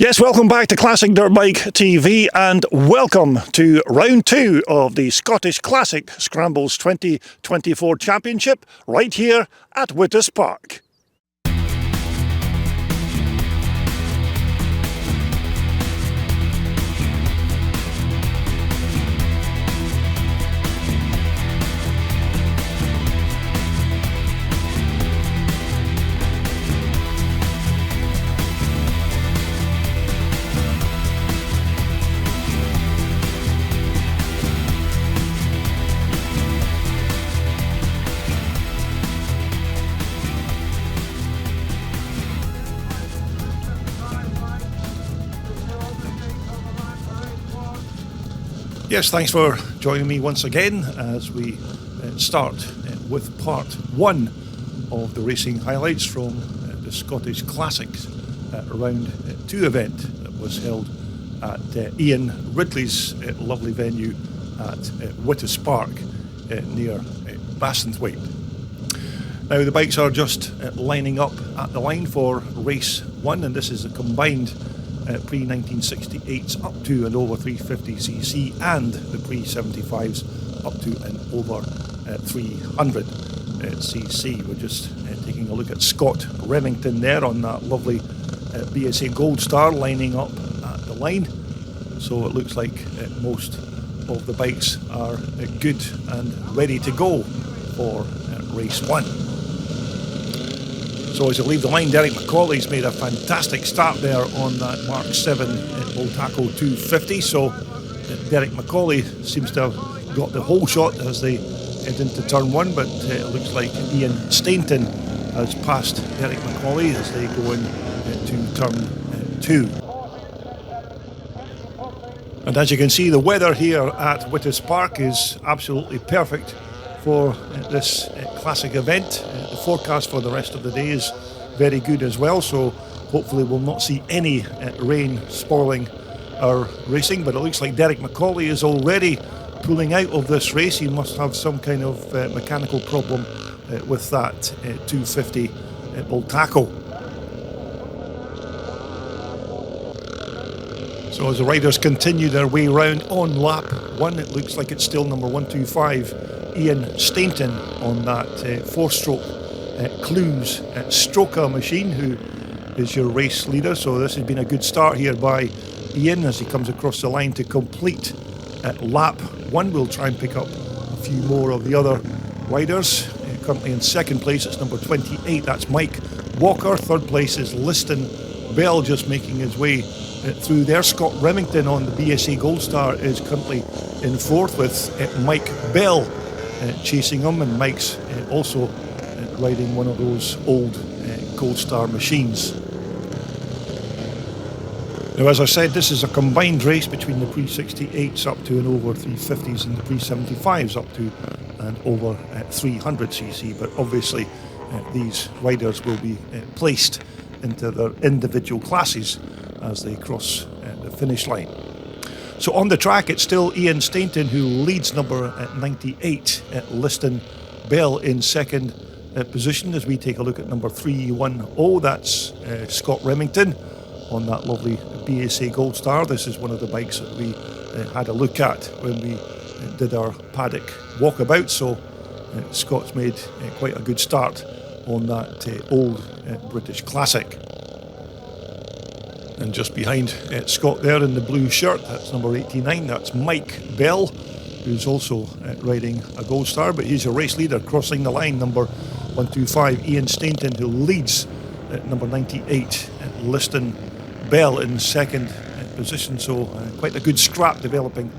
Yes, welcome back to Classic Dirt Bike TV and welcome to round 2 of the Scottish Classic Scrambles 2024 Championship right here at Wittas Park. Yes, thanks for joining me once again as we start with part 1 of the racing highlights from the Scottish Classics Round 2 event that was held at Ian Ridley's lovely venue at Wittas Park near Bassenthwaite. Now the bikes are just lining up at the line for race 1, and this is a combined pre-1968s up to and over 350cc and the pre-75s up to and over 300cc. We're just taking a look at Scott Remington there on that lovely BSA Gold Star lining up at the line. So it looks like most of the bikes are good and ready to go for race 1. So as you leave the line, Derek McCauley's made a fantastic start there on that Mark 7 Voltaco 250. So Derek McCauley seems to have got the whole shot as they head into turn 1, but it looks like Ian Stainton has passed Derek McCauley as they go into turn 2. And as you can see, the weather here at Wittas Park is absolutely perfect for this classic event. The forecast for the rest of the day is very good as well, so hopefully we'll not see any rain spoiling our racing. But it looks like Derek McCauley is already pulling out of this race. He must have some kind of mechanical problem with that 250 Voltaco. So as the riders continue their way round on lap 1, it looks like it's still number 125 Ian Stainton on that 4-stroke Clues Stroker machine, who is your race leader. So this has been a good start here by Ian as he comes across the line to complete lap 1. We'll try and pick up a few more of the other riders. Currently in second place, it's number 28, that's Mike Walker. Third place is Liston Bell, just making his way through there. Scott Remington on the BSA Gold Star is currently in fourth, with Mike Bell chasing him, and Mike's also riding one of those old Gold Star machines. Now, as I said, this is a combined race between the pre-68s up to and over 350s and the pre-75s up to and over 300cc, but obviously these riders will be placed into their individual classes as they cross the finish line. So on the track, it's still Ian Stainton who leads number 98, Liston Bell in second position as we take a look at number 310. That's Scott Remington on that lovely BSA Gold Star. This is one of the bikes that we had a look at when we did our paddock walkabout. So Scott's made quite a good start on that old British classic. And just behind Scott there in the blue shirt, that's number 89, that's Mike Bell, who's also riding a Gold Star, but he's a race leader crossing the line, number 125 Ian Stainton, who leads at number 98 Liston Bell in second position. So quite a good scrap developing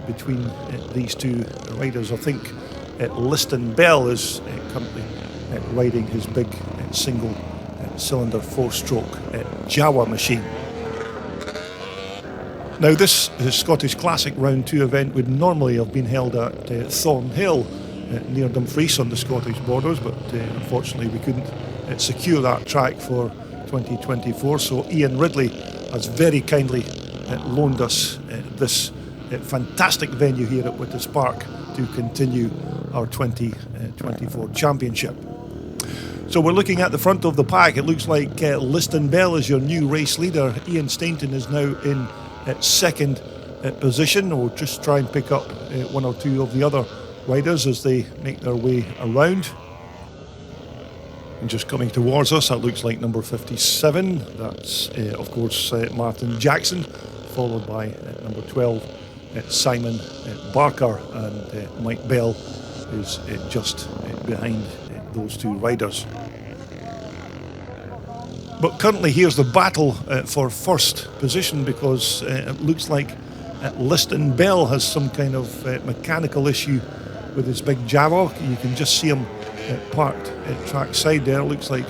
between these two riders. I think Liston Bell is currently riding his big single cylinder 4-stroke Jawa machine. Now this Scottish Classic Round 2 event would normally have been held at Thornhill near Dumfries on the Scottish borders, but unfortunately we couldn't secure that track for 2024, so Ian Ridley has very kindly loaned us this fantastic venue here at Wittas Park to continue our 2024 championship. So we're looking at the front of the pack. It looks like Liston Bell is your new race leader. Ian Stainton is now in second position. We'll just try and pick up one or two of the other riders as they make their way around. And just coming towards us, that looks like number 57. That's, of course, Martin Jackson, followed by number 12, Simon Barker, and Mike Bell is just behind those two riders. But currently here's the battle for first position, because it looks like Liston Bell has some kind of mechanical issue with his big Jaguar. You can just see him parked track side there. It looks like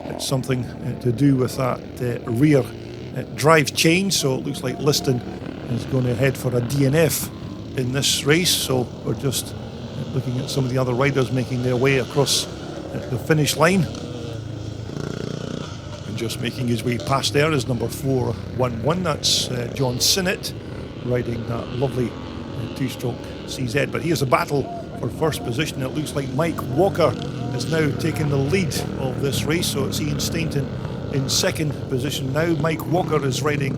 it's something to do with that rear drive chain, so it looks like Liston is going to head for a DNF in this race. So we're just looking at some of the other riders making their way across the finish line. And just making his way past there is number 411. That's John Sinnott riding that lovely two-stroke CZ. But here's a battle for first position. It looks like Mike Walker is now taking the lead of this race, so it's Ian Stainton in second position now. Mike Walker is riding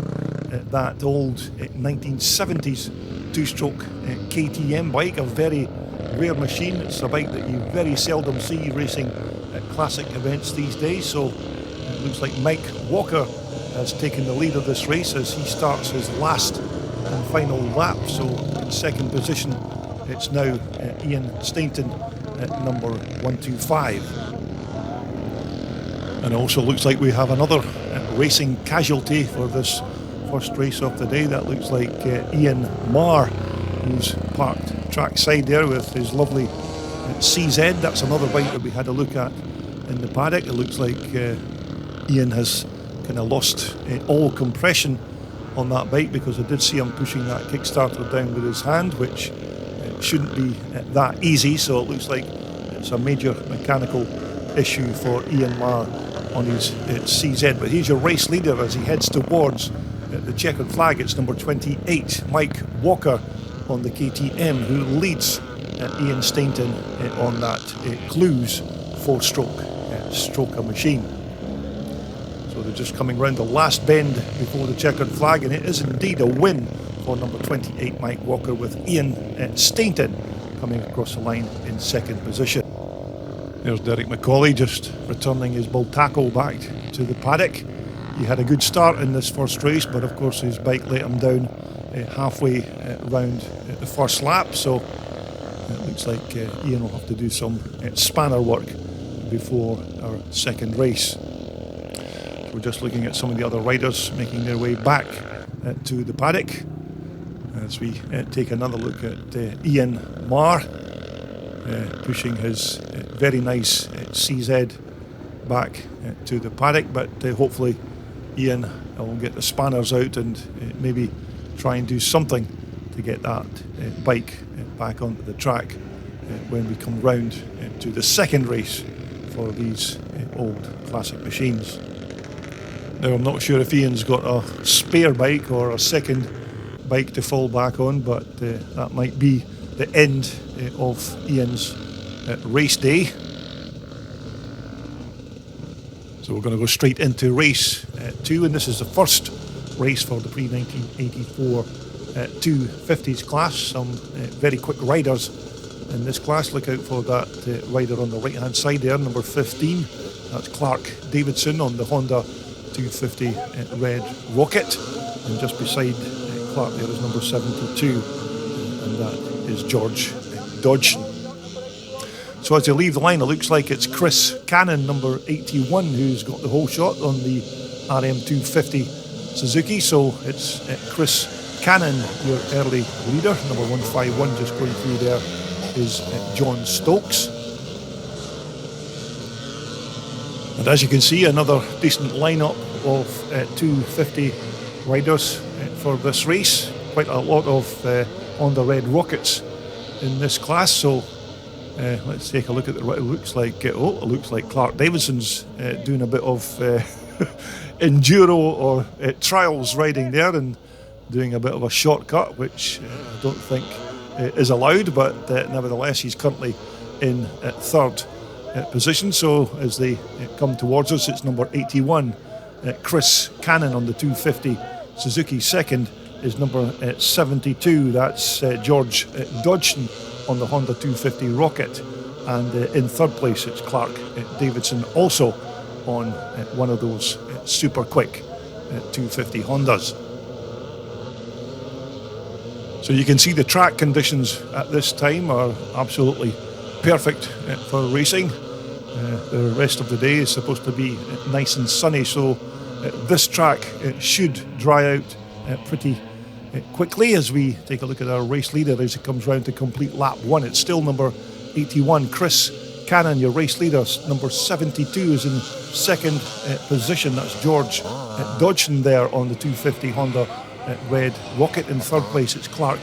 that old 1970s two-stroke KTM bike, a very rare machine. It's a bike that you very seldom see racing at classic events these days, so it looks like Mike Walker has taken the lead of this race as he starts his last and final lap. So in second position it's now Ian Stainton at number 125. And it also looks like we have another racing casualty for this first race of the day. That looks like Ian Marr, who's parked track side there with his lovely CZ. That's another bike that we had a look at in the paddock. It looks like Ian has kind of lost all compression on that bike, because I did see him pushing that Kickstarter down with his hand, which shouldn't be that easy. So it looks like it's a major mechanical issue for Ian Marr on his CZ. But here's your race leader as he heads towards the checkered flag. It's number 28, Mike Walker on the KTM, who leads Ian Stainton on that Clues 4-stroke stroker machine. So they're just coming round the last bend before the checkered flag, and it is indeed a win for number 28, Mike Walker, with Ian Stainton coming across the line in second position. There's Derek McCauley just returning his Bultaco back to the paddock. He had a good start in this first race, but of course his bike let him down halfway round the first lap, so it looks like Ian will have to do some spanner work before our second race. We're just looking at some of the other riders making their way back to the paddock as we take another look at Ian Marr pushing his very nice CZ back to the paddock, but hopefully Ian will get the spanners out and maybe try and do something to get that bike back onto the track when we come round to the second race for these old classic machines. Now, I'm not sure if Ian's got a spare bike or a second bike to fall back on, but that might be the end of Ian's race day. So we're going to go straight into race 2, and this is the first race for the pre-1984 250s class. Some very quick riders in this class. Look out for that rider on the right hand side there, number 15. That's Clark Davidson on the Honda 250 Red Rocket, and just beside Clark there is number 72, and that is George Dodgson. So as they leave the line, it looks like it's Chris Cannon, number 81, who's got the whole shot on the RM250 Suzuki. So it's Chris Cannon, your early leader. Number 151 just going through there is John Stokes. And as you can see, another decent lineup of 250 riders for this race. Quite a lot of Honda Red Rockets in this class. So let's take a look at the. It looks like it looks like Clark Davidson's doing a bit of enduro or trials riding there and doing a bit of a shortcut, which I don't think is allowed. But nevertheless, he's currently in third position. So as they come towards us, it's number 81, Chris Cannon on the 250 Suzuki. Second is number 72, that's George Dodgson on the Honda 250 Rocket. And in third place, it's Clark Davidson, also on one of those super quick 250 Hondas. So you can see the track conditions at this time are absolutely perfect for racing. The rest of the day is supposed to be nice and sunny, so this track should dry out pretty quickly as we take a look at our race leader as it comes round to complete lap one. It's still number 81, Chris Cannon, your race leader. Number 72 is in second position. That's George Dodgson there on the 250 Honda Red Rocket. In third place, it's Clark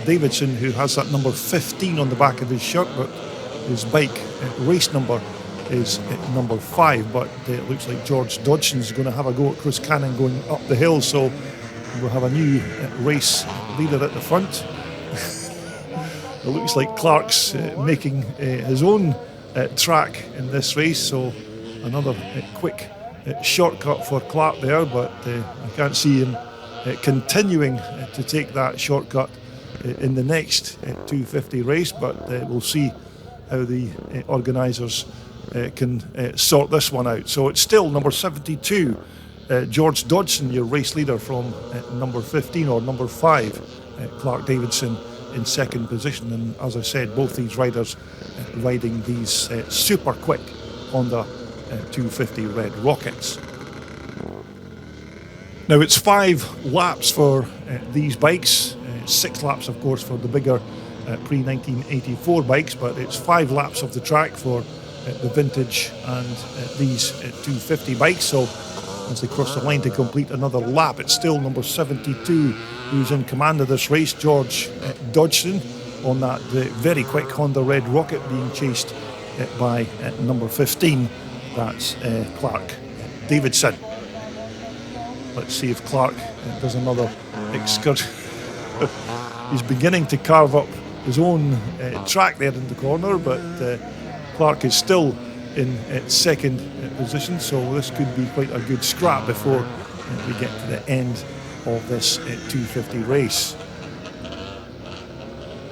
Davidson, who has that number 15 on the back of his shirt, but his bike race number is number 5. But it looks like George Dodgson's going to have a go at Chris Cannon going up the hill, so we'll have a new race leader at the front. It looks like Clark's making his own track in this race, so another quick shortcut for Clark there, but I can't see him continuing to take that shortcut in the next 250 race, but we'll see how the organisers can sort this one out. So it's still number 72, George Dodgson, your race leader, from number 15 or number 5, Clark Davidson in second position. And as I said, both these riders riding these super quick Honda 250 Red Rockets. Now it's 5 laps for these bikes, 6 laps of course for the bigger pre-1984 bikes, but it's 5 laps of the track for the vintage and these 250 bikes. So as they cross the line to complete another lap, it's still number 72 who's in command of this race, George Dodgson, on that very quick Honda Red Rocket, being chased by number 15, that's Clark Davidson. Let's see if Clark does another excursion. He's beginning to carve up his own track there in the corner, but Clark is still in second position, so this could be quite a good scrap before we get to the end of this 250 race.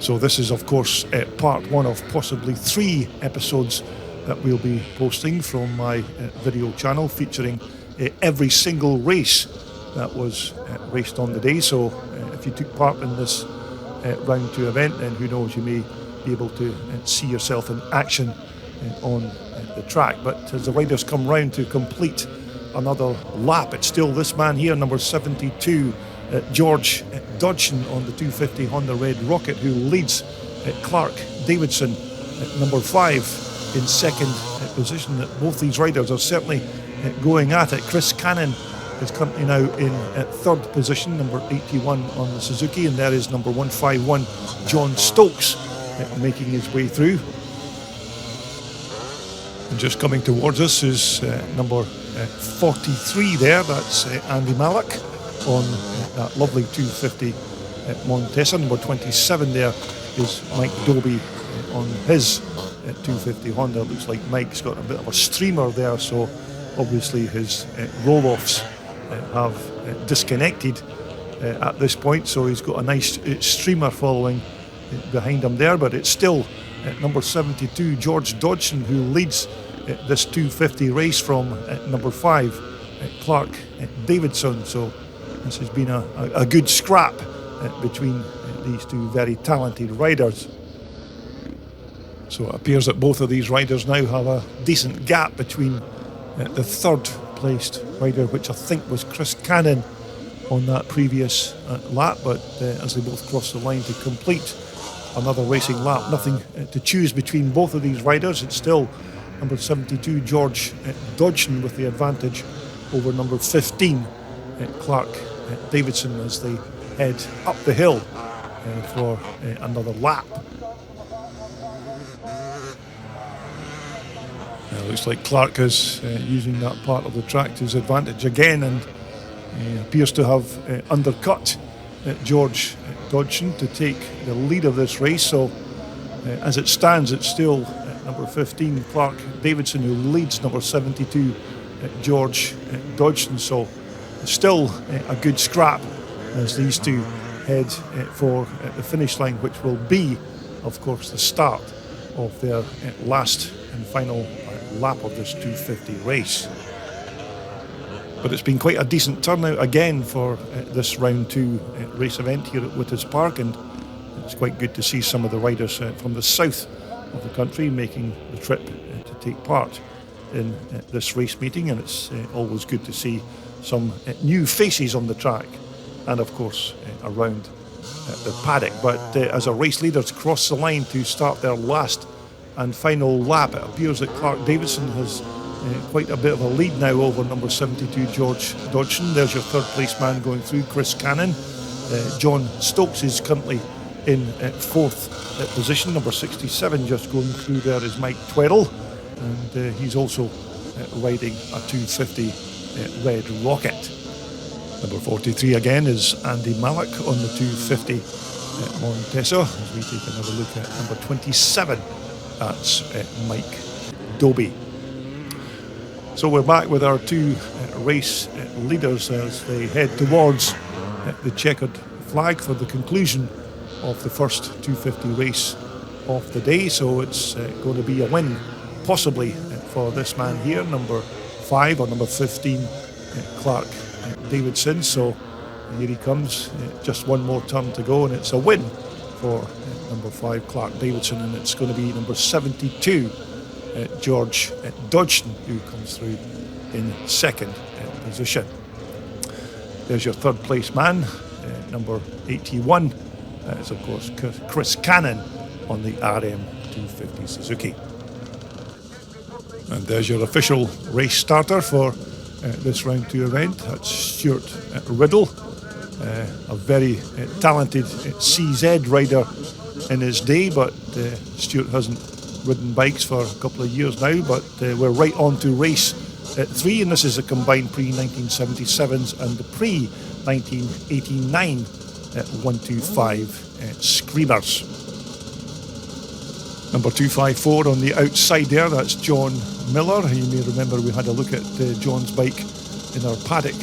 So this is of course part 1 of possibly 3 episodes that we'll be posting from my video channel, featuring every single race that was raced on the day. So if you took part in this round 2 event, then who knows, you may be able to see yourself in action on the track. But as the riders come round to complete another lap, it's still this man here, number 72, George Dodgson on the 250 Honda Red Rocket, who leads Clark Davidson at number 5 in second position. Both these riders are certainly going at it. Chris Cannon is currently now in third position, number 81 on the Suzuki, and there is number 151, John Stokes, making his way through. And just coming towards us is number 43 there, that's Andy Mallock on that lovely 250 Montesa. Number 27 there is Mike Dobie on his 250 Honda. Looks like Mike's got a bit of a streamer there, so obviously his roll-offs have disconnected at this point, so he's got a nice streamer following behind him there. But it's still number 72, George Dodgson, who leads this 250 race from number 5, Clark Davidson. So this has been a good scrap between these two very talented riders. So it appears that both of these riders now have a decent gap between the third placed rider, which I think was Chris Cannon on that previous lap, but as they both cross the line to complete another racing lap, nothing to choose between both of these riders. It's still number 72, George Dodgson, with the advantage over number 15, Clark Davidson, as they head up the hill for another lap. Looks like Clark is using that part of the track to his advantage again, and appears to have undercut George Dodgson to take the lead of this race. So as it stands, it's still number 15, Clark Davidson, who leads number 72, George Dodgson. So still a good scrap as these two head for the finish line, which will be, of course, the start of their last and final lap of this 250 race. But it's been quite a decent turnout again for this round 2 race event here at Wittas Park, and it's quite good to see some of the riders from the south of the country making the trip to take part in this race meeting, and it's always good to see some new faces on the track and of course around the paddock. But as our race leaders cross the line to start their last and final lap, it appears that Clark Davidson has quite a bit of a lead now over number 72 George Dodgson. There's your third place man going through, Chris Cannon. John Stokes is currently in fourth position. Number 67 just going through there is Mike Tweddle, and he's also riding a 250 Red Rocket. Number 43 again is Andy Mallock on the 250 Montesa. As we take another look at number 27, that's Mike Doby. So we're back with our two race leaders as they head towards the checkered flag for the conclusion of the first 250 race of the day. So it's going to be a win possibly for this man here, number 5 or number 15, Clark Davidson. So here he comes, just one more turn to go, and it's a win for number 5, Clark Davidson, and it's going to be number 72, George Dodgson, who comes through in second position. There's your third place man, number 81, is of course Chris Cannon on the RM250 Suzuki. And there's your official race starter for this round 2 event. That's Stuart Riddle, a very talented CZ rider in his day, but Stuart hasn't ridden bikes for a couple of years now. But we're right on to race 3, and this is a combined pre-1977s and the pre-1989 125 Screamers. Number 254 on the outside there, that's John Miller. You may remember we had a look at John's bike in our paddock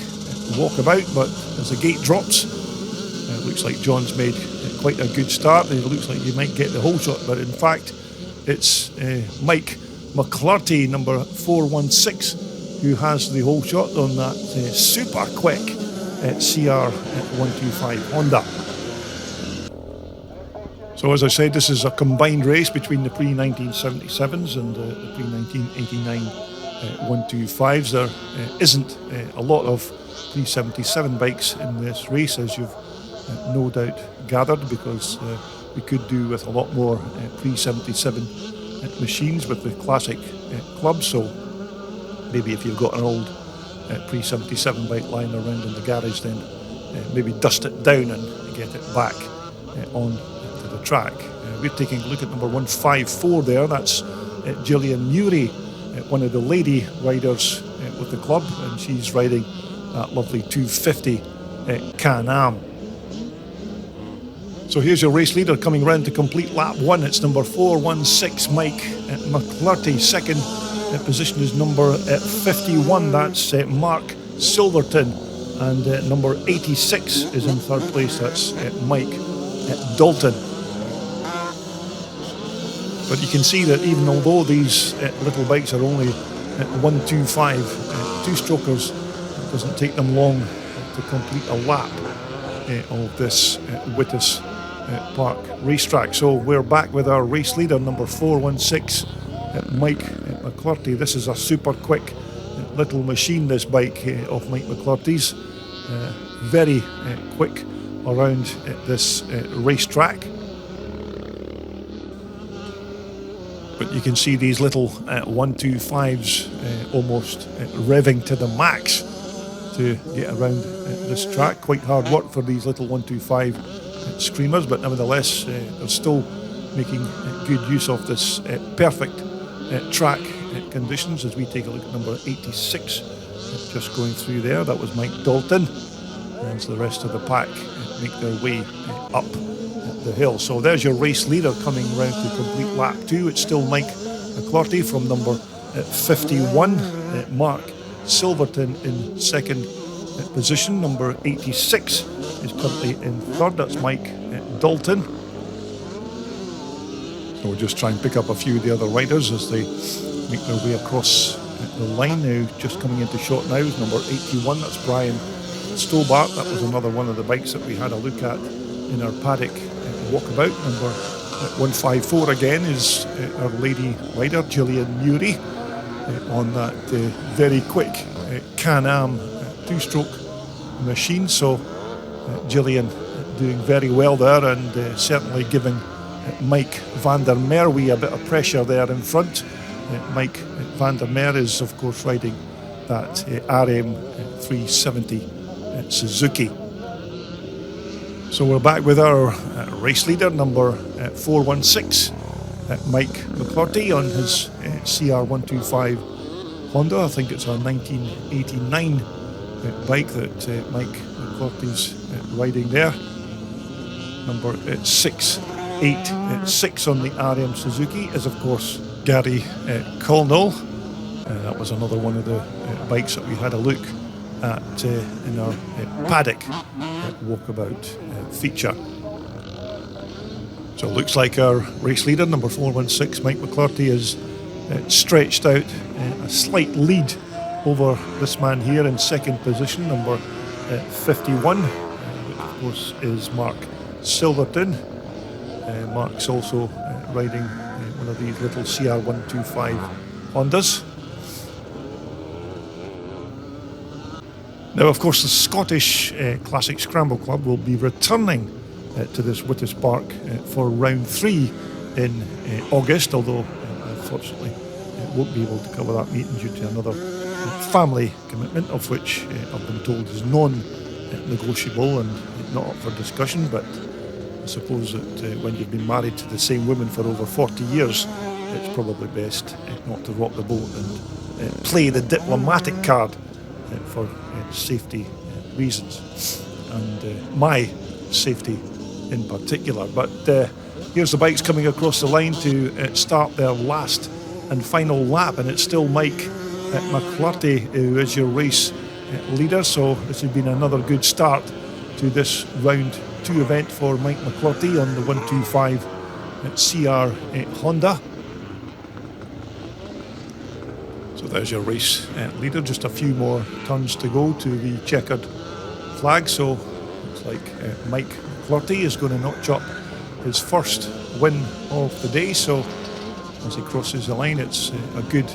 walkabout, but as the gate drops, it looks like John's made quite a good start. It looks like he might get the whole shot, but in fact it's Mike McClurty, number 416, who has the whole shot on that super quick CR125 Honda. So as I said, this is a combined race between the pre-1977s and the pre-1989 125s. There isn't a lot of pre-77 bikes in this race, as you've no doubt gathered, because we could do with a lot more pre-77 machines with the classic club. So maybe if you've got an old pre-77 bike lying around in the garage, then maybe dust it down and get it back on the track. We're taking a look at number 154 there. That's Gillian Murray, one of the lady riders with the club, and she's riding that lovely 250 Can-Am. So here's your race leader coming round to complete lap 1. It's number 416, Mike McClurty. Second position is number 51, that's Mark Silverton, and number 86 is in third place, that's Mike Dalton. But you can see that even although these little bikes are only 125 two-strokers, it doesn't take them long to complete a lap of this Wittas Park racetrack. So we're back with our race leader, number 416, Mike McClurty. This is a super quick little machine, this bike of Mike McClurty's. Very quick around this racetrack. But you can see these little 125s almost revving to the max to get around this track. Quite hard work for these little 125 Screamers, but nevertheless they're still making good use of this perfect track conditions. As we take a look at number 86 just going through there, that was Mike Dalton, as the rest of the pack make their way up the hill. So there's your race leader coming round to complete lap 2. It's still Mike McClurty from number 51. Mark Silverton in second position. Number 86 is currently in third. That's Mike Dalton. So we'll just try and pick up a few of the other riders as they make their way across the line now. Just coming into shot now is number 81. That's Brian Stobart. That was another one of the bikes that we had a look at in our paddock walkabout. Number 154 again is our lady rider, Gillian Murray, on that very quick Can-Am two-stroke machine. So Gillian doing very well there, and certainly giving Mike van der Merwe a bit of pressure there in front. Mike van der Merwe is of course riding that RM 370 Suzuki. So we're back with our race leader, number 416, Mike McClurty, on his CR125 Honda. I think it's a 1989 bike that Mike McClurty's riding there. Number 686 on the RM Suzuki is of course Gary Colnell. That was another one of the bikes that we had a look at in our paddock walkabout feature. So it looks like our race leader, number 416, Mike McClurty, is stretched out a slight lead over this man here in second position, number 51, which of course is Mark Silverton. Mark's also riding one of these little CR125 Hondas. Now, of course, the Scottish Classic Scramble Club will be returning to this Wittas Park for round 3 in August, although unfortunately won't be able to cover that meeting due to another family commitment, of which I've been told is non-negotiable and not up for discussion. But I suppose that when you've been married to the same woman for over 40 years, it's probably best not to rock the boat and play the diplomatic card for safety reasons, and my safety in particular. But here's the bikes coming across the line to start their last and final lap, and it's still Mike McClurty who is your race leader. So this has been another good start to this round 2 event for Mike McClurty on the 125 CR Honda. So there's your race leader. Just a few more turns to go to the checkered flag. So looks like Mike McClurty is going to notch up his first win of the day. So as he crosses the line, it's a good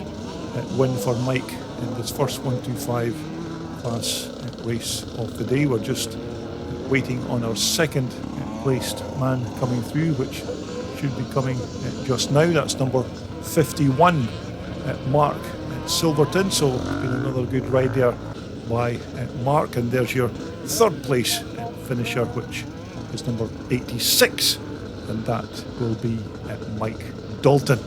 win for Mike in this first 125 class race of the day. We're just waiting on our second placed man coming through, which should be coming just now. That's number 51, Mark Silverton. So been another good ride there by Mark, and there's your third place finisher, which is number 86, and that will be Mike Dalton.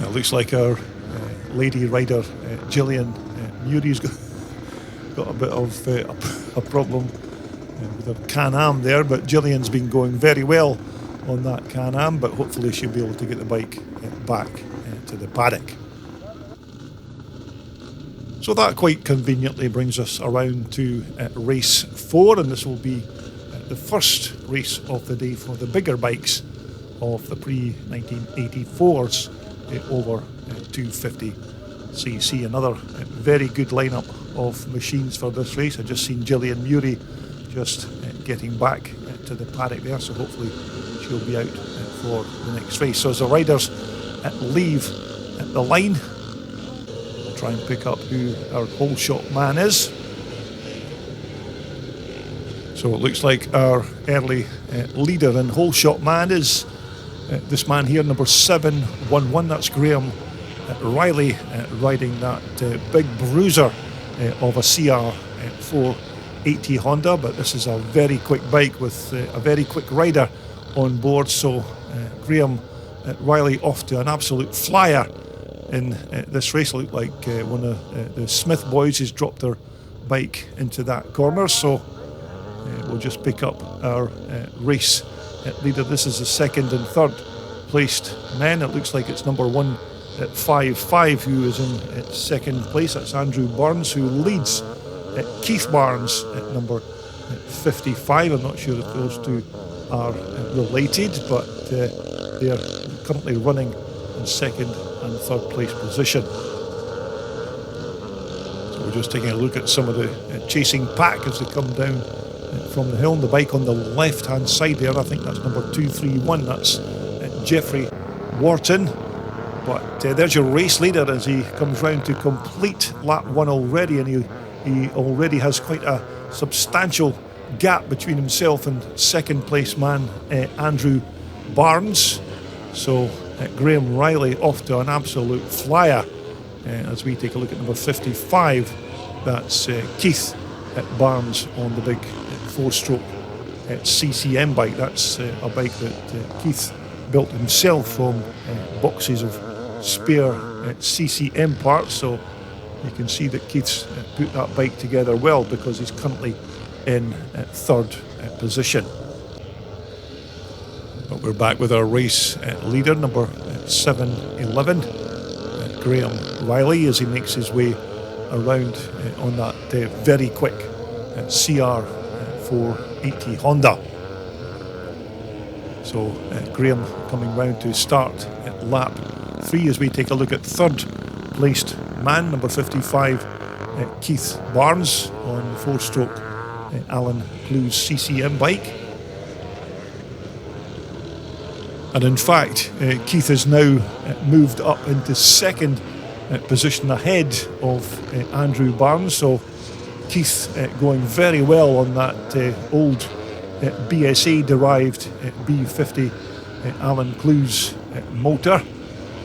It looks like our lady rider Gillian Murray's got a bit of a problem with her Can-Am there, but Gillian's been going very well on that Can-Am, but hopefully she'll be able to get the bike back to the paddock. So that quite conveniently brings us around to race 4, and this will be the first race of the day for the bigger bikes of the pre-1984s over 250cc. Another very good lineup of machines for this race. I've just seen Gillian Murray just getting back to the paddock there, so hopefully she'll be out for the next race. So as the riders leave the line, we'll try and pick up who our whole shot man is. So it looks like our early leader and whole shot man is this man here, number 711. That's Graham Riley, riding that big bruiser of a CR 480 Honda, but this is a very quick bike with a very quick rider on board. So Graham Riley off to an absolute flyer in this race. Looked like one of the Smith boys has dropped their bike into that corner. So we'll just pick up our race leader. This is the second and third placed men. It looks like it's number 155 who is in second place. That's Andrew Barnes, who leads Keith Barnes at number 55. I'm not sure if those two are related, but they're currently running in second and third place position. So we're just taking a look at some of the chasing pack as they come down from the hill. And the bike on the left hand side there, I think that's number 231. That's Jeffrey Wharton. But there's your race leader as he comes round to complete lap 1 already, and he already has quite a substantial gap between himself and second place man Andrew Barnes. So Graham Riley off to an absolute flyer as we take a look at number 55. That's Keith Barnes on the big 4-stroke CCM bike. That's a bike that Keith built himself from boxes of spare CCM parts, so you can see that Keith's put that bike together well, because he's currently in third position. But we're back with our race leader, number 711, Graham Riley, as he makes his way around on that very quick CR 480 Honda. So Graham coming round to start at lap 3 as we take a look at third placed man, number 55, Keith Barnes on 4-stroke Alan Clues CCM bike. And in fact, Keith has now moved up into second position ahead of Andrew Barnes. So Keith going very well on that old BSA derived B50 Alan Clues motor.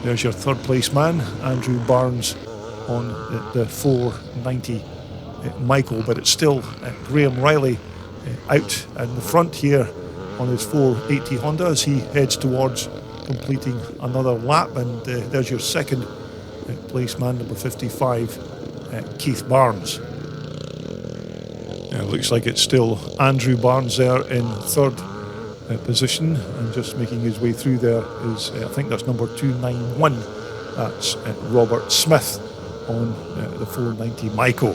There's your third place man, Andrew Barnes, on the 490 Michael, but it's still Graham Riley out in the front here on his 480 Honda as he heads towards completing another lap. And there's your second place man, number 55, Keith Barnes. Looks like it's still Andrew Barnes there in third position, and just making his way through there is, I think that's number 291, that's Robert Smith on the 490 Michael.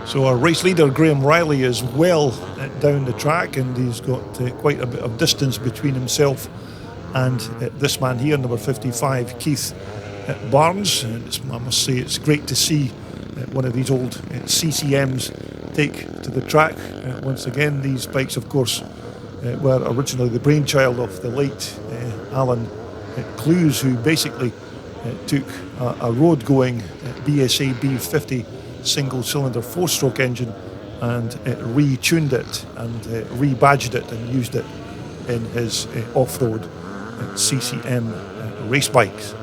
So our race leader Graham Riley is well down the track, and he's got quite a bit of distance between himself and this man here, number 55, Keith Barnes. And I must say it's great to see one of these old CCMs take to the track once again. These bikes, of course, were originally the brainchild of the late Alan Clues, who basically took a road-going BSA B50 single-cylinder 4-stroke engine and retuned it and rebadged it and used it in his off-road CCM race bikes.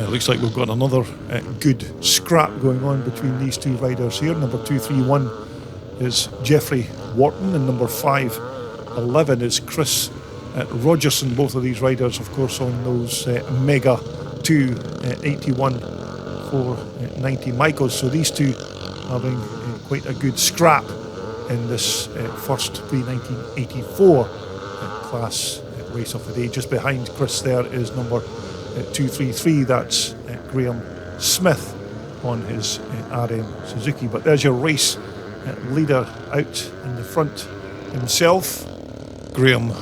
Looks like we've got another good scrap going on between these two riders here. Number 231 is Jeffrey Wharton, and number 511 is Chris Rogerson. Both of these riders, of course, on those Mega 281 490 Michaels. So these two having quite a good scrap in this first pre-1984 class race of the day. Just behind Chris there is number 233, that's Graham Smith on his RM Suzuki. But there's your race leader out in the front himself, Graham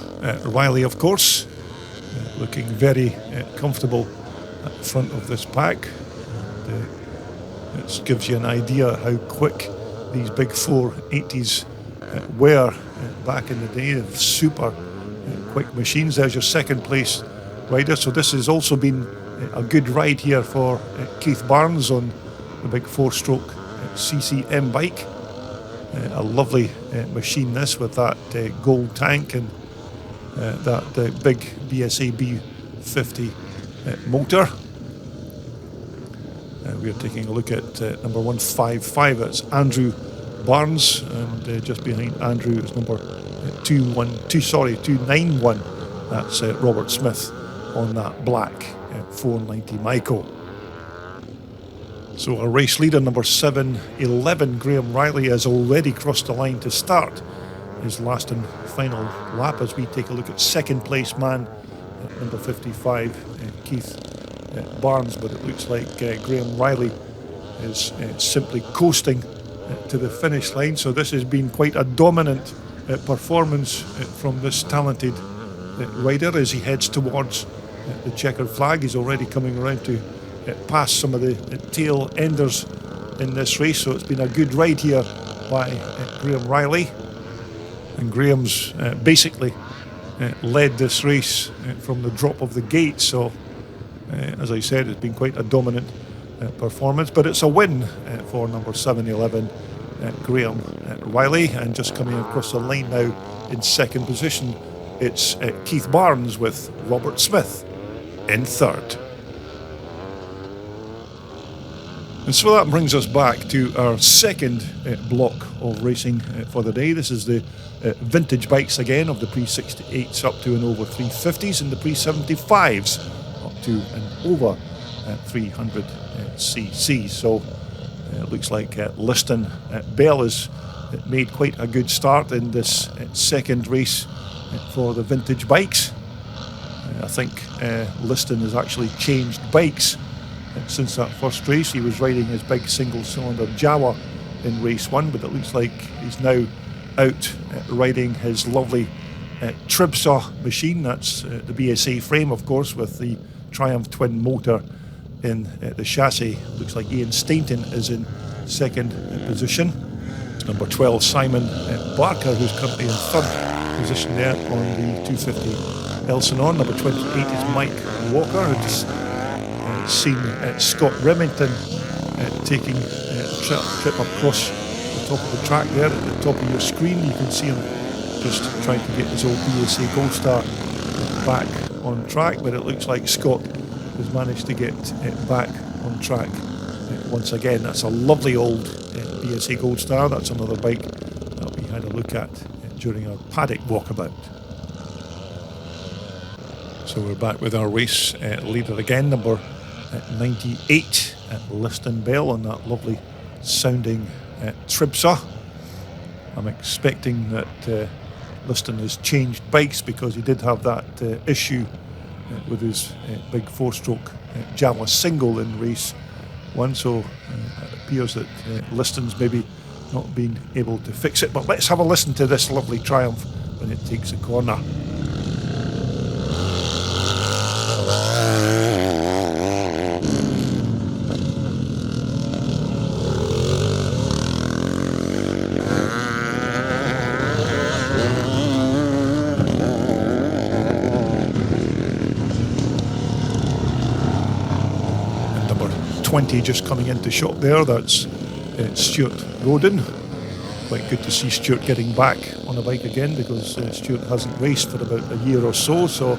Riley, of course, looking very comfortable at the front of this pack. And, it gives you an idea how quick these big 480s were back in the day, of super quick machines. There's your second place rider. So this has also been a good ride here for Keith Barnes on the big 4-stroke CCM bike. A lovely machine this, with that gold tank and that big BSA B50 motor. We're taking a look at number 155, that's Andrew Barnes, and just behind Andrew is number 291, that's Robert Smith on that black 490 Michael. So our race leader, number 7, 11, Graham Riley, has already crossed the line to start his last and final lap as we take a look at second place man, number 55, Keith Barnes. But it looks like Graham Riley is simply coasting to the finish line. So this has been quite a dominant performance from this talented rider as he heads towards the checkered flag. He's already coming around to pass some of the tail enders in this race. So it's been a good ride here by Graham Riley. And Graham's basically led this race from the drop of the gate. So, as I said, it's been quite a dominant performance. But it's a win for number 7, 11, Graham Riley. And just coming across the line now in second position, it's Keith Barnes with Robert Smith in third. And so that brings us back to our second block of racing for the day. This is the vintage bikes again of the pre-68s up to and over 350s and the pre-75s up to and over 300 cc. So it looks like Liston Bell has made quite a good start in this second race for the vintage bikes. I think Liston has actually changed bikes since that first race. He was riding his big single-cylinder Jawa in race 1, but it looks like he's now out riding his lovely Tribsaw machine. That's the BSA frame, of course, with the Triumph twin motor in the chassis. Looks like Ian Stainton is in second position. Number 12, Simon Barker, who's currently in third position there on the 250 Elsinore. Number 28 is Mike Walker, who's seen Scott Remington taking a trip across the top of the track there at the top of your screen. You can see him just trying to get his old BSA Gold Star back on track, but it looks like Scott has managed to get it back on track once again. That's a lovely old BSA Gold Star. That's another bike that we had a look at during our paddock walkabout. So we're back with our race leader again, number 98 at Liston Bell on that lovely sounding Tribsaw. I'm expecting that Liston has changed bikes because he did have that issue with his big 4-stroke Jawa single in race 1, so it appears that Liston's maybe not been able to fix it. But let's have a listen to this lovely Triumph when it takes a corner. And number 20 just coming into shot there, that's Stuart Roden. Quite good to see Stuart getting back on a bike again, because Stuart hasn't raced for about a year or so, so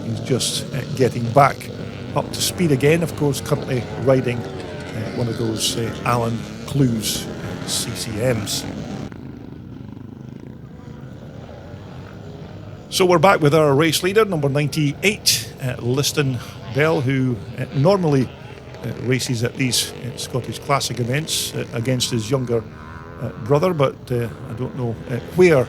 he's just getting back up to speed again. Of course, currently riding one of those Alan Clues CCMs. So we're back with our race leader, number 98, Liston Bell, who normally races at these Scottish Classic events against his younger brother, but I don't know where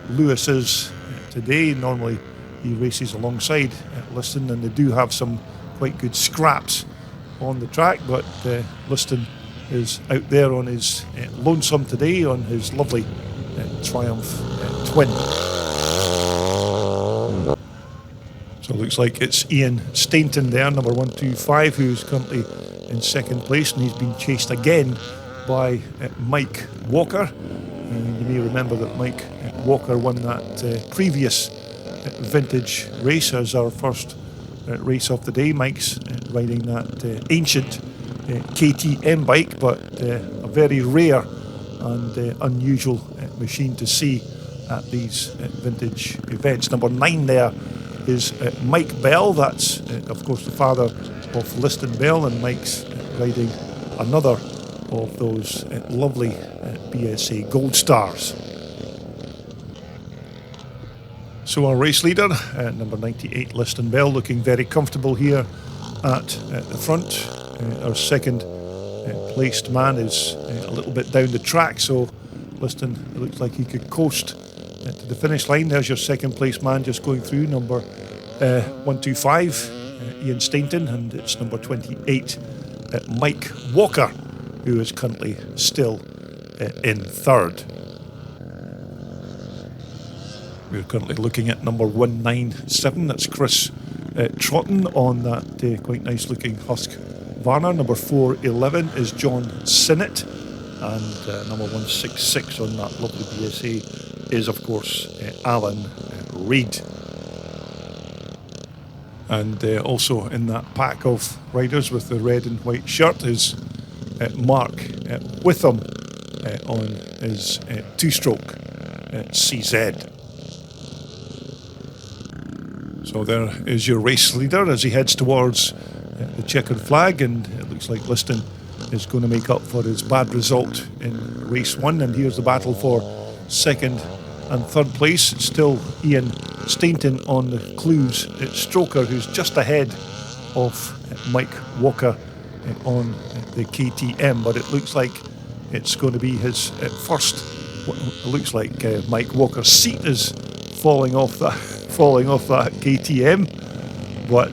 Lewis is today. Normally he races alongside Liston, and they do have some quite good scraps on the track, but Liston is out there on his lonesome today on his lovely Triumph twin. So it looks like it's Ian Stainton there, number 125, who's currently in second place, and he's been chased again by Mike Walker. You may remember that Mike Walker won that previous vintage race as our first race of the day. Mike's riding that ancient KTM bike, but a very rare and unusual machine to see at these vintage events. Number 9 there is Mike Bell. That's of course the father of Liston Bell, and Mike's riding another of those lovely BSA Gold Stars. So our race leader, number 98, Liston Bell, looking very comfortable here at the front. Our second placed man is a little bit down the track, so Liston, it looks like he could coast to the finish line. There's your second place man just going through, number 125, Ian Stainton, and it's number 28, Mike Walker, who is currently still in third. We're currently looking at number 197, that's Chris Trotton on that quite nice looking Husk Varner. Number 411 is John Sinnott, and number 166 on that lovely BSA is of course Alan Reid. And also in that pack of riders with the red and white shirt is Mark Witham on his two-stroke CZ. So there is your race leader as he heads towards the checkered flag, and it looks like Liston is going to make up for his bad result in race 1. And here's the battle for second and third place. It's still Ian Stainton on the clues. It's Stroker who's just ahead of Mike Walker on the KTM, but it looks like it's going to be his first. It looks like Mike Walker's seat is falling off that KTM, but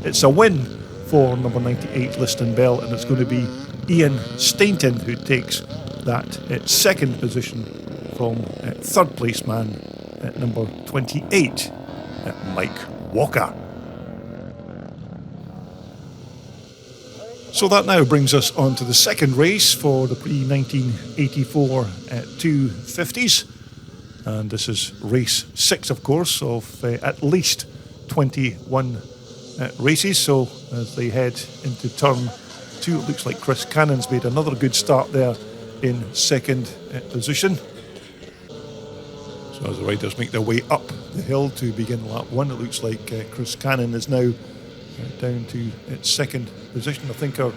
it's a win for number 98 Liston Bell, and it's going to be Ian Stainton who takes that second position from third place man at number 28, Mike Walker. So that now brings us on to the second race for the pre-1984 250s. And this is race 6, of course, of at least 21 races. So as they head into turn 2, it looks like Chris Cannon's made another good start there in second position. So as the riders make their way up the hill to begin lap 1, it looks like Chris Cannon is now down to its second position. I think our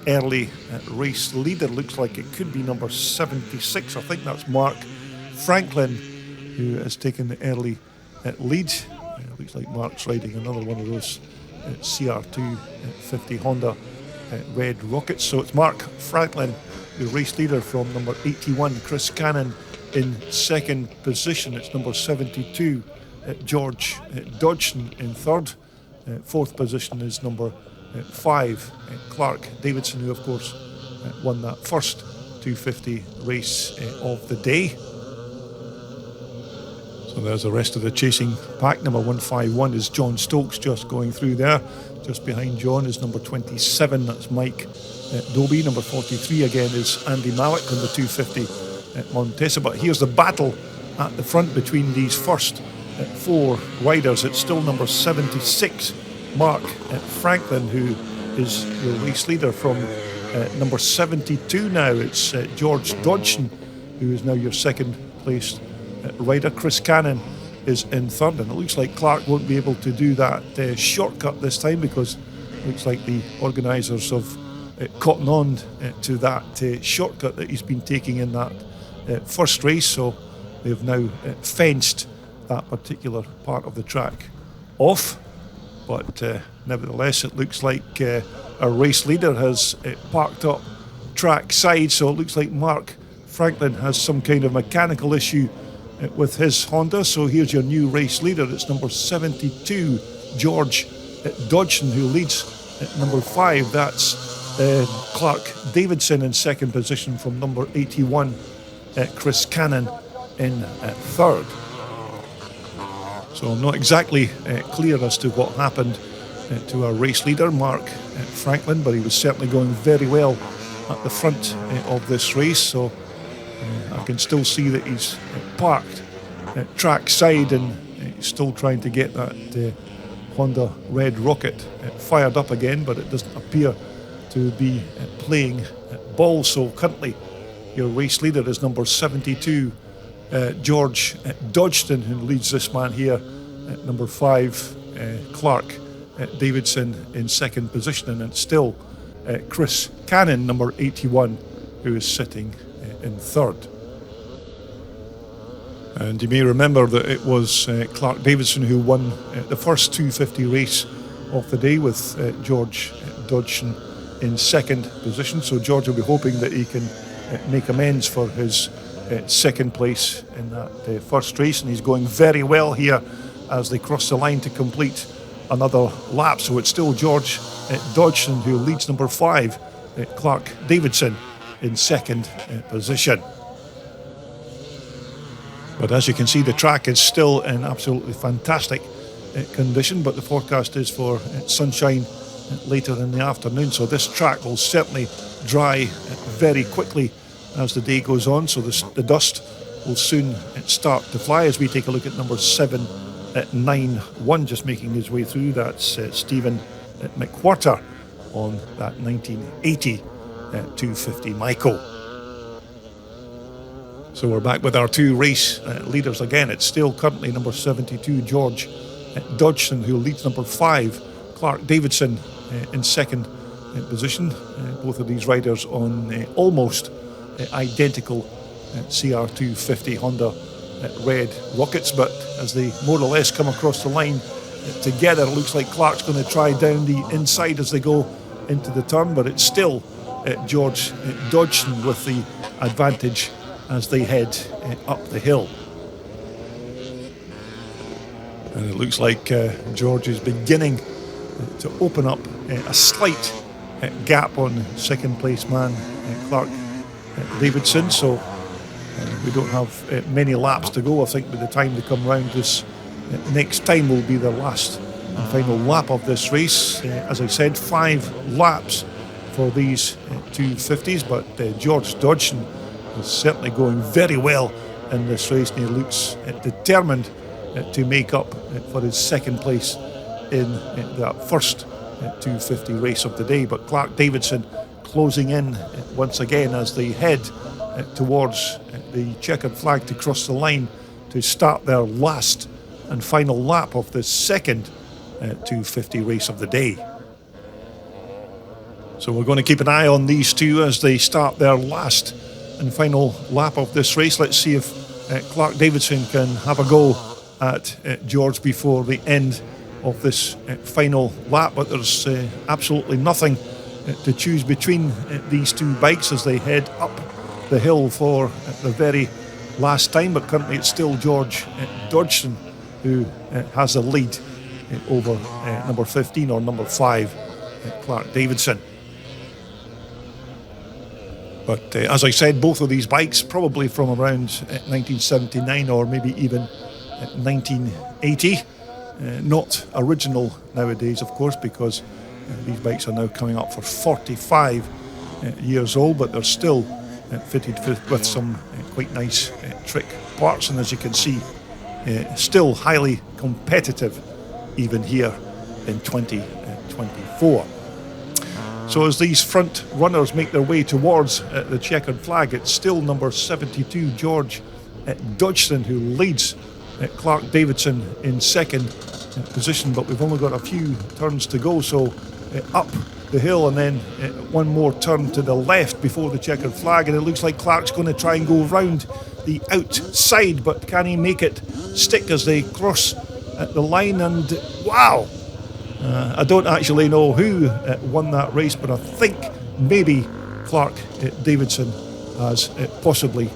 early race leader looks like it could be number 76. I think that's Mark Franklin, who has taken the early lead. Looks like Mark's riding another one of those CR250 Honda red rockets. So it's Mark Franklin, the race leader, from number 81. Chris Cannon in second position. It's number 72, George Dodgson in third. Fourth position is number 5, Clark Davidson, who of course won that first 250 race of the day. So there's the rest of the chasing pack. Number 151 is John Stokes just going through there. Just behind John is number 27, that's Mike Doby. Number 43 again is Andy Malik on the 250 Montesa. But here's the battle at the front between these first 4 riders. It's still number 76, Mark Franklin, who is the race leader. From number 72 now, it's George Dodgson, who is now your second placed rider. Chris Cannon is in third, and it looks like Clark won't be able to do that shortcut this time, because it looks like the organisers have cottoned on to that shortcut that he's been taking in that first race. So they've now fenced that particular part of the track off. But nevertheless, it looks like our race leader has parked up track side, so it looks like Mark Franklin has some kind of mechanical issue with his Honda. So here's your new race leader. It's number 72, George Dodgson, who leads at number 5. That's Clark Davidson in second position from number 81, Chris Cannon in third. So I'm not exactly clear as to what happened to our race leader, Mark Franklin, but he was certainly going very well at the front of this race. So I can still see that he's parked track side, and he's still trying to get that Honda red rocket fired up again, but it doesn't appear to be playing ball. So currently your race leader is number 72, George Dodgson, who leads this man here at number 5, Clark Davidson in second position, and it's still Chris Cannon, number 81, who is sitting in third. And you may remember that it was Clark Davidson who won the first 250 race of the day, with George Dodgson in second position. So George will be hoping that he can make amends for his second place in that first race, and he's going very well here as they cross the line to complete another lap. So it's still George Dodgson who leads number 5, Clark Davidson, in second position. But as you can see, the track is still in absolutely fantastic condition, but the forecast is for sunshine later in the afternoon, so this track will certainly dry very quickly as the day goes on, so the dust will soon start to fly. As we take a look at number 791 just making his way through. That's Stephen McWhirter on that 1980 250 Michael. So we're back with our two race leaders again. It's still currently number 72, George Dodgson, who leads number 5, Clark Davidson, in second position. Both of these riders on almost identical CR250 Honda red rockets, but as they more or less come across the line together, it looks like Clark's going to try down the inside as they go into the turn, but it's still George Dodgson with the advantage as they head up the hill. And it looks like George is beginning to open up a slight gap on second place man Clark Davidson, so we don't have many laps to go. I think by the time they come round this next time will be the last and final lap of this race. As I said, 5 laps for these 250s, but George Dodgson is certainly going very well in this race, and he looks determined to make up for his second place in that first 250 race of the day. But Clark Davidson closing in once again as they head towards the checkered flag to cross the line to start their last and final lap of the second 250 race of the day. So we're going to keep an eye on these two as they start their last and final lap of this race. Let's see if Clark Davidson can have a go at George before the end of this final lap, but there's absolutely nothing to choose between these two bikes as they head up the hill for the very last time. But currently it's still George Dodgson who has the lead over number 15 or number 5 Clark Davidson. But as I said, both of these bikes probably from around 1979 or maybe even 1980. Not original nowadays, of course, because these bikes are now coming up for 45 years old, but they're still fitted with some quite nice trick parts, and as you can see, still highly competitive even here in 2024. So as these front runners make their way towards the checkered flag, it's still number 72, George Dodgson, who leads Clark Davidson in second position, but we've only got a few turns to go, so up the hill and then one more turn to the left before the checkered flag, and it looks like Clark's going to try and go round the outside, but can he make it stick as they cross the line? And wow, I don't actually know who won that race, but I think maybe Clark Davidson has possibly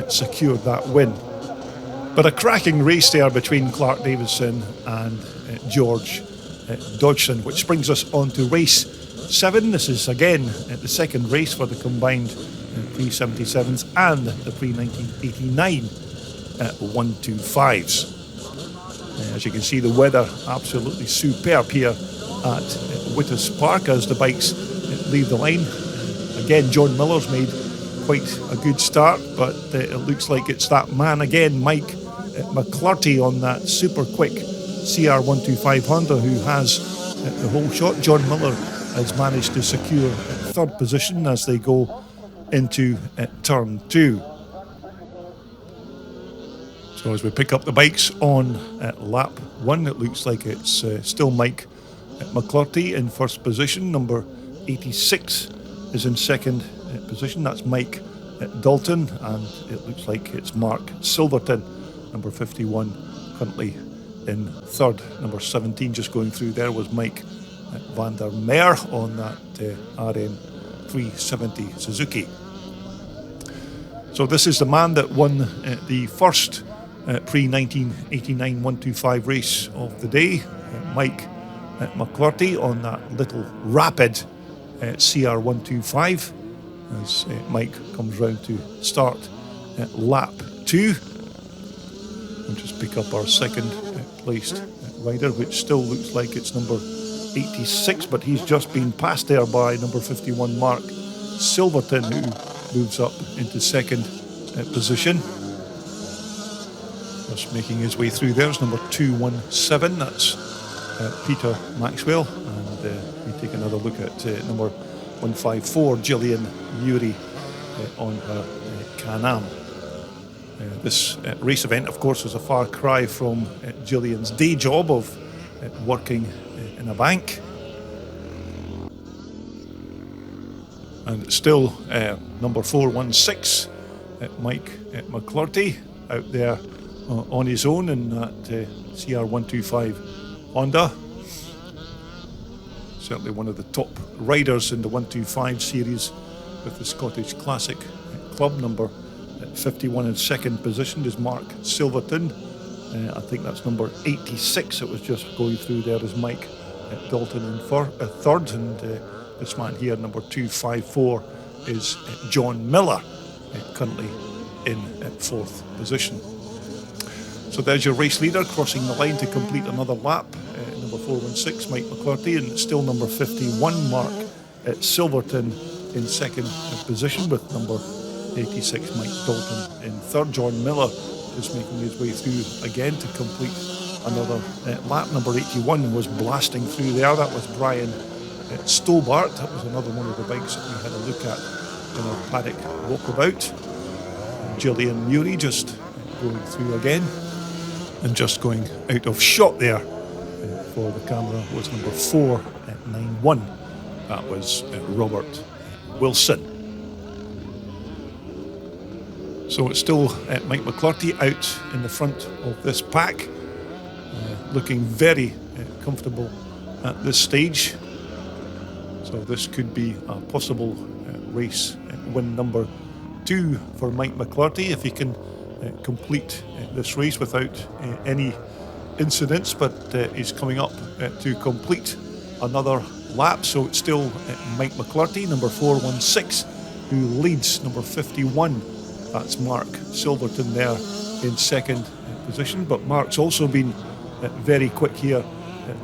secured that win. But a cracking race there between Clark Davidson and George Dodgson, which brings us on to race 7. This is again the second race for the combined pre-77s and the pre-1989 125s. As you can see, the weather absolutely superb here at Wittas Park as the bikes leave the line. Again, John Miller's made quite a good start, but it looks like it's that man again, Mike McClurty, on that super quick CR125 Honda who has the whole shot. John Miller has managed to secure third position as they go into turn 2. So as we pick up the bikes on lap 1, it looks like it's still Mike McClurty in first position. Number 86 is in second position. That's Mike Dalton, and it looks like it's Mark Silverton, number 51, currently in third. Number 17 just going through there was Mike van der Meer on that RM 370 Suzuki. So this is the man that won the first pre-1989 125 race of the day, Mike McClurty, on that little rapid CR125, as Mike comes round to start lap 2. We'll just pick up our second placed rider, which still looks like it's number 86, but he's just been passed there by number 51 Mark Silverton, who moves up into second position. Just making his way through there is number 217, that's Peter Maxwell, and we take another look at number 154 Gillian Muri on her Can-Am. This race event, of course, is a far cry from Gillian's day job of working in a bank. And it's still number 416, Mike McClurty, out there on his own in that CR125 Honda. Certainly one of the top riders in the 125 series with the Scottish Classic Club. Number 51 in second position is Mark Silverton. I think that's number 86 that was just going through there is Mike Dalton in third, and this man here, number 254, is John Miller, currently in fourth position. So there's your race leader crossing the line to complete another lap, number 416 Mike McClurty, and it's still number 51 Mark Silverton in second position, with number 86 Mike Dalton in third. John Miller is making his way through again to complete another lap. Number 81 was blasting through there. That was Brian Stobart. That was another one of the bikes that we had a look at in our paddock walkabout. Gillian Muri just going through again, and just going out of shot there for the camera was number 491. That was Robert Wilson. So it's still Mike McClurty out in the front of this pack, looking very comfortable at this stage. So this could be a possible race win number 2 for Mike McClurty if he can complete this race without any incidents, but he's coming up to complete another lap. So it's still Mike McClurty, number 416, who leads number 51. That's Mark Silverton there in second position, but Mark's also been very quick here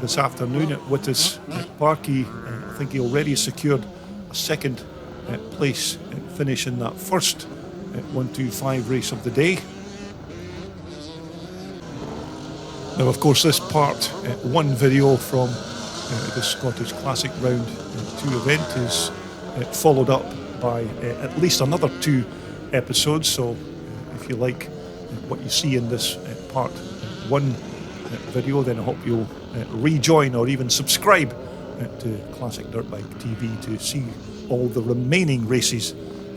this afternoon at Wittas Park. I think he already secured a second place finish in that first 125 race of the day. Now, of course, this part 1 video from the Scottish Classic Round 2 event is followed up by at least another 2 episodes. So if you like what you see in this part 1 video, then I hope you'll rejoin or even subscribe to Classic Dirtbike TV to see all the remaining races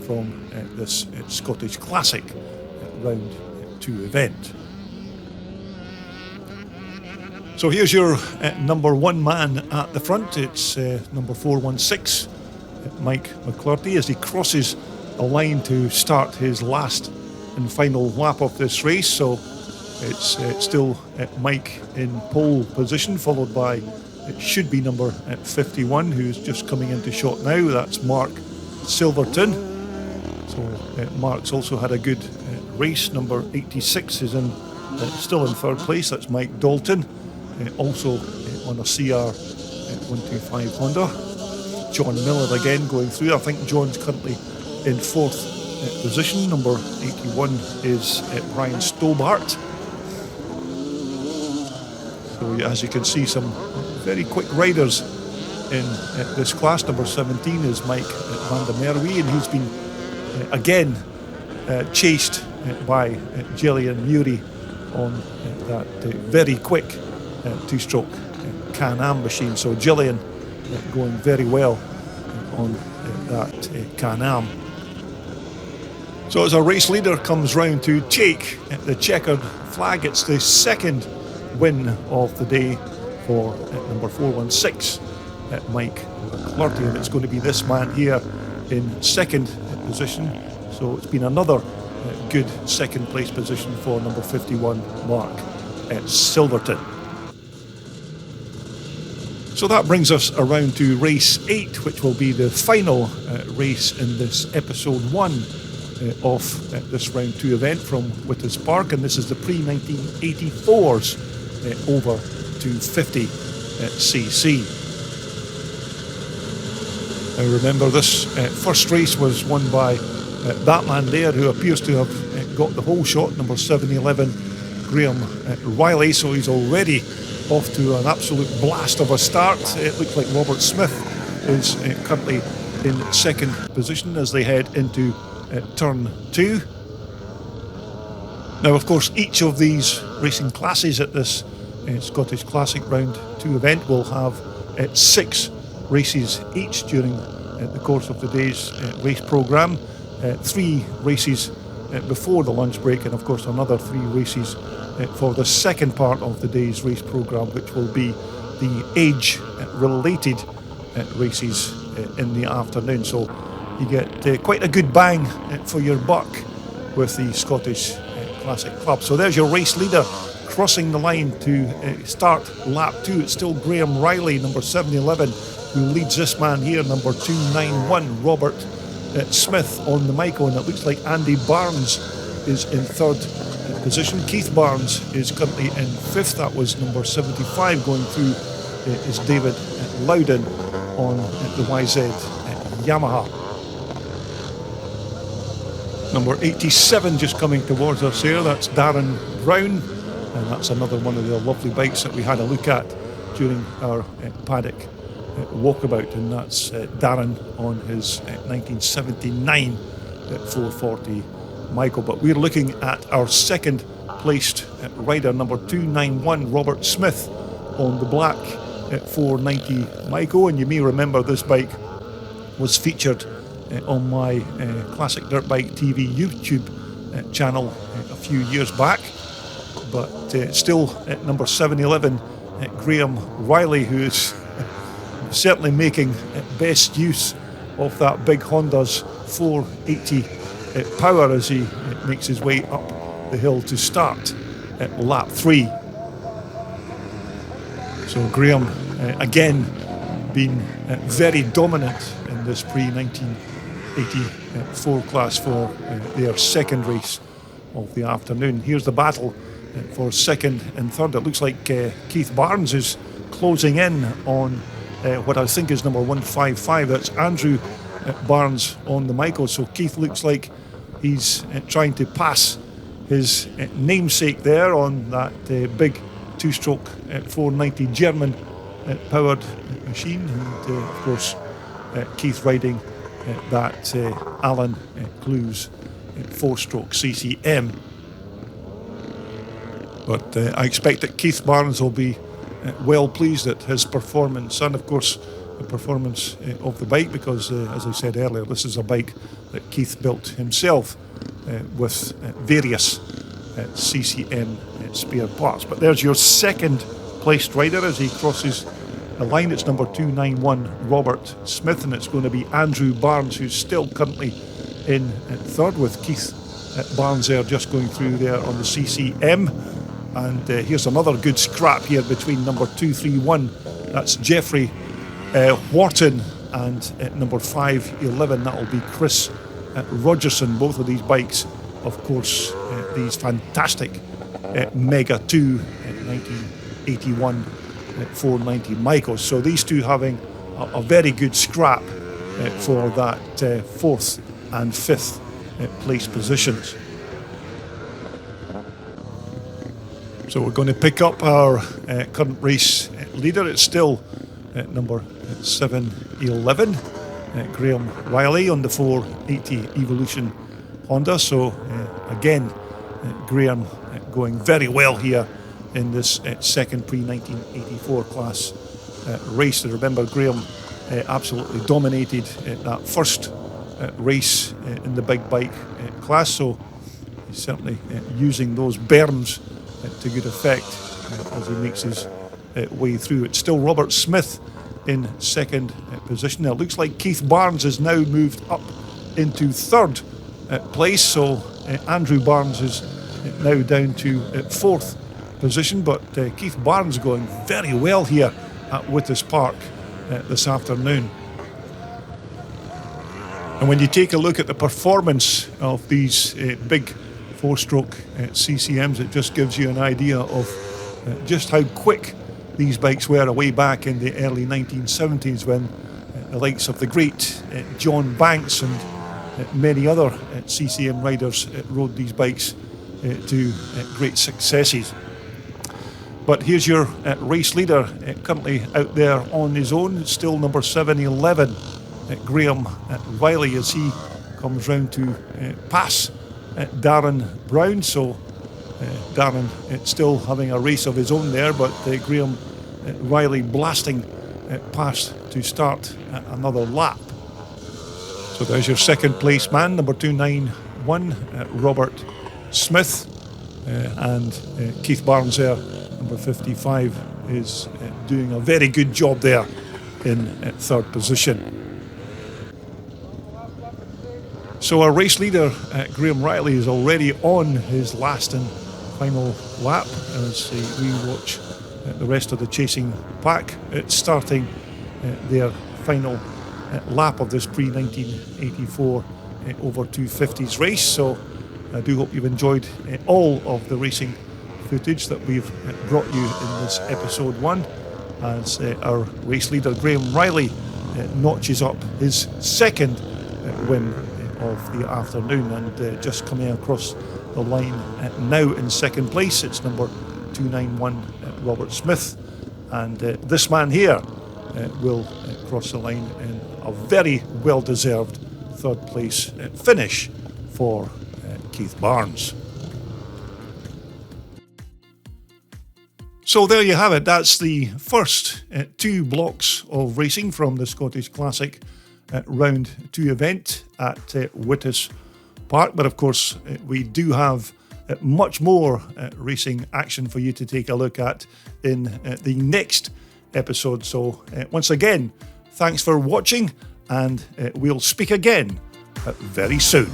from this Scottish Classic Round 2 event. So here's your number 1 man at the front. It's number 416, Mike McClurty, as he crosses a line to start his last and final lap of this race. So it's still Mike in pole position, followed by, it should be number 51, who's just coming into shot now. That's Mark Silverton. So Mark's also had a good race. Number 86 is still in third place. That's Mike Dalton, also on a CR 125 Honda. John Miller again going through. I think John's currently in fourth position. Number 81 is Brian Stobart. So as you can see, some very quick riders in this class. Number 17 is Mike van der Merwe, and he's been again chased by Gillian Muri on that very quick 2-stroke Can-Am machine. So Gillian going very well on that Can-Am. So as our race leader comes round to take the checkered flag, it's the second win of the day for number 416, Mike McClurty, and it's going to be this man here in second position. So it's been another good second place position for number 51, Mark Silverton. So that brings us around to race 8, which will be the final race in this episode 1 of this round 2 event from Wittas Park, and this is the pre-1984s over 250 cc. Now remember, this first race was won by that man there, who appears to have got the whole shot, number 711, Graham Riley. So he's already off to an absolute blast of a start. It looks like Robert Smith is currently in second position as they head into turn 2. Now, of course, each of these racing classes at this Scottish Classic Round 2 event will have 6 races each during the course of the day's race programme. 3 races before the lunch break, and of course another 3 races for the second part of the day's race programme, which will be the age-related races in the afternoon. So you get quite a good bang for your buck with the Scottish Classic Club. So there's your race leader crossing the line to start lap 2. It's still Graham Riley, number 711, who leads this man here, number 291, Robert Smith on the Michael, and it looks like Andy Barnes is in third position. Keith Barnes is currently in fifth. That was number 75 going through is David Loudon on the YZ Yamaha. Number 87 just coming towards us here, that's Darren Brown, and that's another one of the lovely bikes that we had a look at during our paddock walkabout, and that's Darren on his 1979 440 Michael. But we're looking at our second placed rider, number 291, Robert Smith, on the black 490 Michael. And you may remember this bike was featured on my Classic Dirt Bike TV YouTube channel a few years back. But still at number 711, Graham Riley, who is certainly making best use of that big Honda's 480 power as he makes his way up the hill to start at lap 3. So Graham again being very dominant in this pre-1984 class for their second race of the afternoon. Here's the battle for second and third. It looks like Keith Barnes is closing in on what I think is number 155. That's Andrew Barnes on the Michael. So Keith looks like he's trying to pass his namesake there on that big two-stroke 490 German powered machine, and of course Keith riding that Alan Clues 4-stroke CCM. But I expect that Keith Barnes will be well pleased at his performance, and of course the performance of the bike, because as I said earlier, this is a bike that Keith built himself with various CCM spare parts. But there's your second placed rider as he crosses the line. It's number 291, Robert Smith, and it's going to be Andrew Barnes, who's still currently in third, with Keith Barnes there just going through there on the CCM. And here's another good scrap here between number 231, that's Jeffrey Wharton, and number 511, that'll be Chris Rogerson. Both of these bikes, of course, these fantastic Mega 2 1981 490 Michaels. So these two having a very good scrap for that fourth and fifth place positions. So we're going to pick up our current race leader. It's still number 711, Graham Riley on the 480 Evolution Honda. So again, Graham going very well here in this second pre-1984 class race. And remember, Graham absolutely dominated that first race in the big bike class, so he's certainly using those berms to good effect as he makes his way through. It's still Robert Smith in second position. Now, it looks like Keith Barnes has now moved up into third place, so Andrew Barnes is now down to fourth position, but Keith Barnes going very well here at Wittas Park this afternoon. And when you take a look at the performance of these big four-stroke CCMs, it just gives you an idea of just how quick these bikes were way back in the early 1970s, when the likes of the great John Banks and many other CCM riders rode these bikes to great successes. But here's your race leader, currently out there on his own, still number 711, Graham Riley, as he comes round to pass Darren Brown. So Darren still having a race of his own there, but Graham Riley blasting past to start another lap. So there's your second place man, number 291, Robert Smith, and Keith Barnes there, number 55, is doing a very good job there in third position. So our race leader, Graham Riley, is already on his last and final lap as we watch the rest of the chasing pack starting their final lap of this pre-1984 over 250s race. So I do hope you've enjoyed all of the racing footage that we've brought you in this episode 1, as our race leader Graham Riley notches up his second win of the afternoon, and just coming across the line now in second place, it's number 291 Robert Smith, and this man here will cross the line in a very well-deserved third place finish for Keith Barnes. So there you have it. That's the first 2 blocks of racing from the Scottish Classic Round 2 event at Wittas Park. But of course, we do have much more racing action for you to take a look at in the next episode. So once again, thanks for watching, and we'll speak again very soon.